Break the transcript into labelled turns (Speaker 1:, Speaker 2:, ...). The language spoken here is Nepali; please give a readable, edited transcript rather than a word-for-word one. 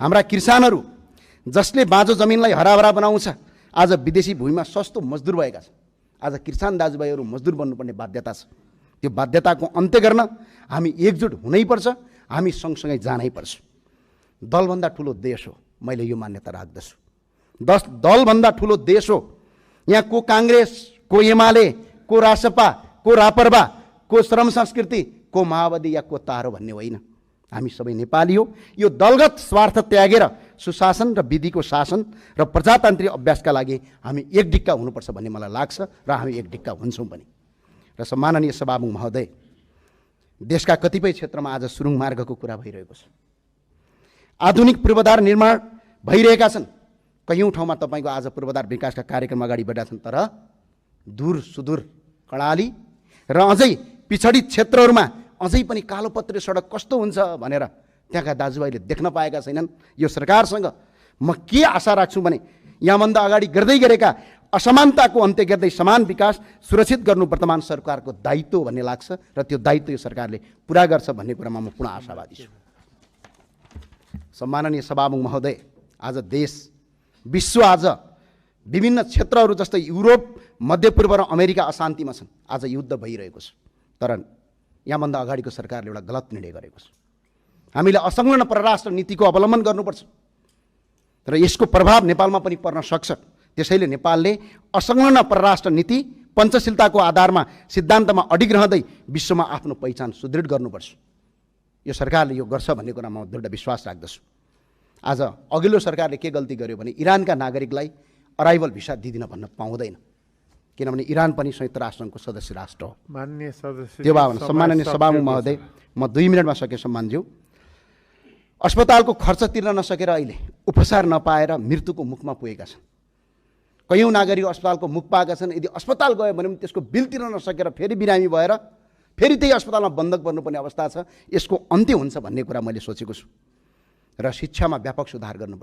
Speaker 1: हाम्रा किसानहरू जसले बाँझो जमिनलाई हराभरा बनाउँछ आज विदेशी भूमिमा सस्तो मजदुर भएका छन्। आज किसान दाजुभाइहरू मजदुर बन्नुपर्ने बाध्यता छ। त्यो बाध्यताको अन्त्य गर्न हामी एकजुट हुनैपर्छ, हामी सँगसँगै जानैपर्छ। दलभन्दा ठुलो देश हो, मैले यो मान्यता राख्दछु। दलभन्दा ठुलो देश हो। यहाँ को काङ्ग्रेस, को एमाले, को रासपा, को रापरपा, को श्रम संस्कृति, को माओवादी या को तारो भन्ने होइन। हामी सबै नेपाली हो। यो दलगत स्वार्थ त्यागेर सुशासन र विधिको शासन र प्रजातान्त्रिक अभ्यासका लागि हामी एक डिक्का हुनुपर्छ भन्ने मलाई लाग्छ र हामी एक डिक्का हुन्छौँ पनि। र सम्माननीय सभामुख महोदय, देशका कतिपय क्षेत्रमा आज सुरुङ मार्गको कुरा भइरहेको छ। आधुनिक पूर्वाधार निर्माण भइरहेका छन्। कयौँ ठाउँमा तपाईँको आज पूर्वाधार विकासका कार्यक्रम अगाडि बढेका छन्, तर दूर सुदूर कर्णाली र अझै पिछडित क्षेत्रहरूमा अझै पनि कालोपत्रे सडक कस्तो हुन्छ भनेर त्यहाँका दाजुभाइले देख्न पाएका छैनन्। यो सरकारसँग म के आशा राख्छु भने यहाँभन्दा अगाडि गर्दै गरेका असमानताको अन्त्य गर्दै समान विकास सुरक्षित गर्नु वर्तमान सरकारको दायित्व भन्ने लाग्छ र त्यो दायित्व यो सरकारले पुरा गर्छ भन्ने कुरामा म पुनः आशावादी छु। सम्माननीय सभामुख महोदय, आज देश विश्व आज विभिन्न क्षेत्रहरू जस्तै युरोप, मध्यपूर्व र अमेरिका अशान्तिमा छन्। आज युद्ध भइरहेको छ, तर यहाँभन्दा अगाडिको सरकारले एउटा गलत निर्णय गरेको छ। हामीले असंलग्न परराष्ट्र नीतिको अवलम्बन गर्नुपर्छ र यसको प्रभाव नेपालमा पनि पर्न सक्छ। त्यसैले नेपालले असंलग्न परराष्ट्र नीति पञ्चशीलताको आधारमा सिद्धान्तमा अडिग रहँदै विश्वमा आफ्नो पहिचान सुदृढ गर्नुपर्छ। यो सरकारले यो गर्छ भन्ने कुरामा म दृढ विश्वास राख्दछु। आज अघिल्लो सरकारले के गल्ती गर्यो भने इरानका नागरिकलाई अराइभल भिसा दिदिन भन्न पाउँदैन, किनभने इरान पनि संयुक्त राष्ट्रसङ्घको सदस्य राष्ट्र हो।
Speaker 2: माननीय सदस्य,
Speaker 1: त्यो भावना सम्माननीय सभामुख महोदय, म 2 मिनटमा सके सम्मानज्यू। अस्पतालको खर्च तिर्न नसकेर अहिले उपचार नपाएर मृत्युको मुखमा पुगेका छन्। कयौँ नागरिक अस्पतालको मुख पाएका छन्। यदि अस्पताल गयो भने पनि त्यसको बिल तिर्न नसकेर फेरि बिरामी भएर फेरि त्यही अस्पतालमा बन्धक पर्नुपर्ने अवस्था छ। यसको अन्त्य हुन्छ भन्ने कुरा मैले सोचेको छु र शिक्षामा व्यापक सुधार गर्नुपर्ने